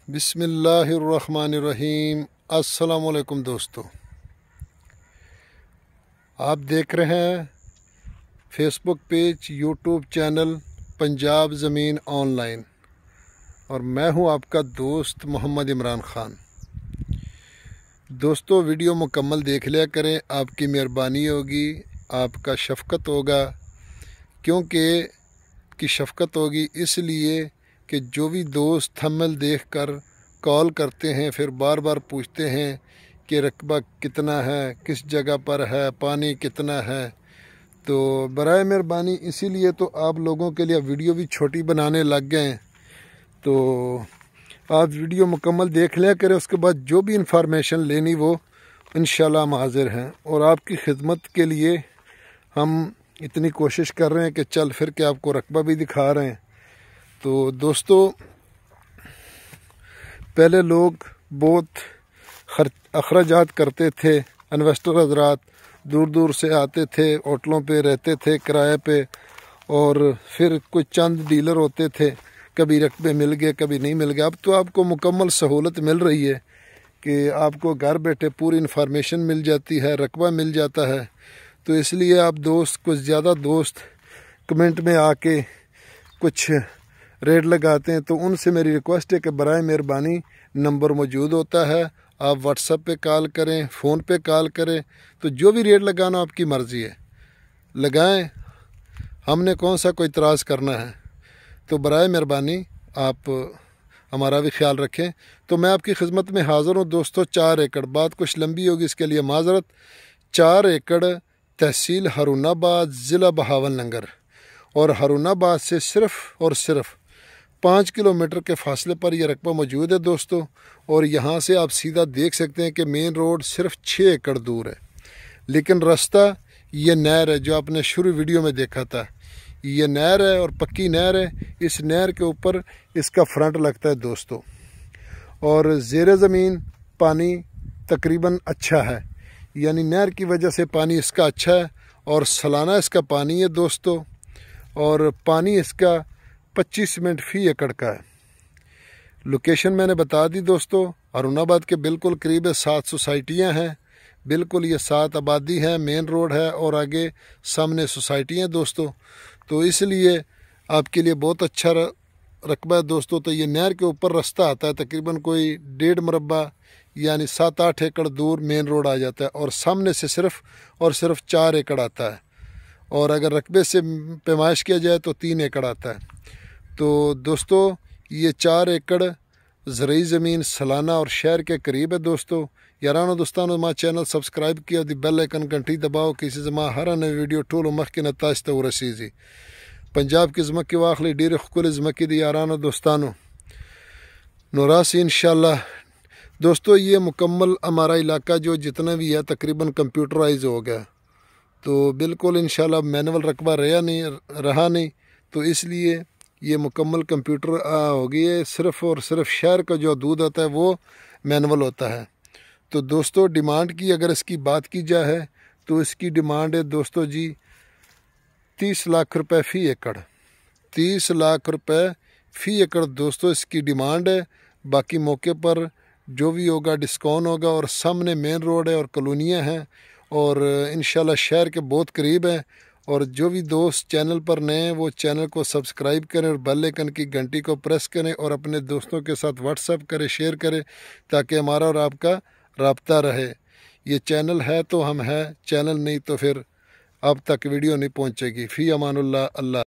بسم اللہ الرحمن الرحیم۔ السلام علیکم دوستو، آپ دیکھ رہے ہیں فیس بک پیج، یوٹیوب چینل پنجاب زمین آن لائن، اور میں ہوں آپ کا دوست محمد عمران خان۔ دوستو ویڈیو مکمل دیکھ لیا کریں، آپ کی مہربانی ہوگی، آپ کا شفقت ہوگا، کیونکہ کی شفقت ہوگی اس لیے کہ جو بھی دوست تھمبنیل دیکھ کر کال کرتے ہیں پھر بار بار پوچھتے ہیں کہ رقبہ کتنا ہے، کس جگہ پر ہے، پانی کتنا ہے، تو برائے مہربانی اسی لیے تو آپ لوگوں کے لیے ویڈیو بھی چھوٹی بنانے لگ گئے ہیں، تو آپ ویڈیو مکمل دیکھ لیا کریں، اس کے بعد جو بھی انفارمیشن لینی وہ انشاءاللہ ہم حاضر ہیں، اور آپ کی خدمت کے لیے ہم اتنی کوشش کر رہے ہیں کہ چل پھر کے آپ کو رقبہ بھی دکھا رہے ہیں۔ تو دوستو پہلے لوگ بہت اخراجات کرتے تھے، انویسٹر حضرات دور دور سے آتے تھے، ہوٹلوں پہ رہتے تھے کرائے پہ، اور پھر کچھ چند ڈیلر ہوتے تھے، کبھی رقبے مل گئے کبھی نہیں مل گئے۔ اب تو آپ کو مکمل سہولت مل رہی ہے کہ آپ کو گھر بیٹھے پوری انفارمیشن مل جاتی ہے، رقبہ مل جاتا ہے، تو اس لیے آپ دوست کچھ زیادہ دوست کمنٹ میں آ کے کچھ ریٹ لگاتے ہیں، تو ان سے میری ریکویسٹ ہے کہ برائے مہربانی نمبر موجود ہوتا ہے، آپ واٹس ایپ پہ کال کریں، فون پہ کال کریں، تو جو بھی ریٹ لگانا آپ کی مرضی ہے لگائیں، ہم نے کون سا کوئی اعتراض کرنا ہے، تو برائے مہربانی آپ ہمارا بھی خیال رکھیں۔ تو میں آپ کی خدمت میں حاضر ہوں دوستو۔ 4 ایکڑ، بات کچھ لمبی ہوگی اس کے لیے معذرت۔ 4 ایکڑ تحصیل ہارون آباد، ضلع بہاول نگر، اور ہارون آباد سے صرف اور صرف 5 کلومیٹر کے فاصلے پر یہ رقبہ موجود ہے دوستو، اور یہاں سے آپ سیدھا دیکھ سکتے ہیں کہ مین روڈ صرف 6 ایکڑ دور ہے، لیکن رستہ یہ نہر ہے جو آپ نے شروع ویڈیو میں دیکھا تھا، یہ نہر ہے اور پکی نہر ہے، اس نہر کے اوپر اس کا فرنٹ لگتا ہے دوستو، اور زیر زمین پانی تقریباً اچھا ہے، یعنی نہر کی وجہ سے پانی اس کا اچھا ہے، اور سالانہ اس کا پانی ہے دوستو، اور پانی اس کا 25 منٹ فی ایکڑ کا ہے۔ لوکیشن میں نے بتا دی دوستو، ہارون آباد کے بالکل قریب 7 سوسائٹیاں ہیں، بالکل یہ 7 آبادی ہیں، مین روڈ ہے، اور آگے سامنے سوسائٹیاں دوستو، تو اس لیے آپ کے لیے بہت اچھا رقبہ ہے دوستو۔ تو یہ نہر کے اوپر رستہ آتا ہے، تقریباً کوئی 1.5 مربع یعنی 7-8 ایکڑ دور مین روڈ آ جاتا ہے، اور سامنے سے صرف اور صرف 4 ایکڑ آتا ہے، اور اگر رقبے سے پیمائش کیا جائے تو 3 ایکڑ آتا ہے۔ تو دوستو یہ 4 ایکڑ زرعی زمین سالانہ اور شہر کے قریب ہے دوستو۔ یارانو دوستانو ما چینل سبسکرائب کیا، دی بیل آئکن گھنٹی دباؤ، کسی زما ہر نئی ویڈیو ٹولو مخکې نه تاسو ته ورسیږي۔ پنجاب کې ځمکې واخلئ، ډېرې ښکلې ځمکې دي یارانو دوستانو، نو راسي انشاءاللہ دوستو۔ یہ مکمل ہمارا علاقہ جو جتنا بھی ہے تقریباً کمپیوٹرائز ہو گیا، تو بالکل انشاءاللہ مینول رقبہ رہا نہیں، تو اس لیے یہ مکمل کمپیوٹر ہو گئی ہے، صرف اور صرف شہر کا جو حدود ہوتا ہے وہ مینول ہوتا ہے۔ تو دوستو ڈیمانڈ کی اگر اس کی بات کی جائے تو اس کی ڈیمانڈ ہے دوستو جی 30 لاکھ روپے فی ایکڑ، 30 لاکھ روپے فی ایکڑ دوستو اس کی ڈیمانڈ ہے۔ باقی موقع پر جو بھی ہوگا ڈسکاؤنٹ ہوگا، اور سامنے مین روڈ ہے اور کالونیاں ہیں، اور انشاءاللہ شہر کے بہت قریب ہیں، اور جو بھی دوست چینل پر نئے ہیں وہ چینل کو سبسکرائب کریں اور بیل آئکن کی گھنٹی کو پریس کریں، اور اپنے دوستوں کے ساتھ واٹس ایپ کریں، شیئر کریں، تاکہ ہمارا اور آپ کا رابطہ رہے۔ یہ چینل ہے تو ہم ہیں، چینل نہیں تو پھر آپ تک ویڈیو نہیں پہنچے گی۔ فی امان اللہ۔ اللہ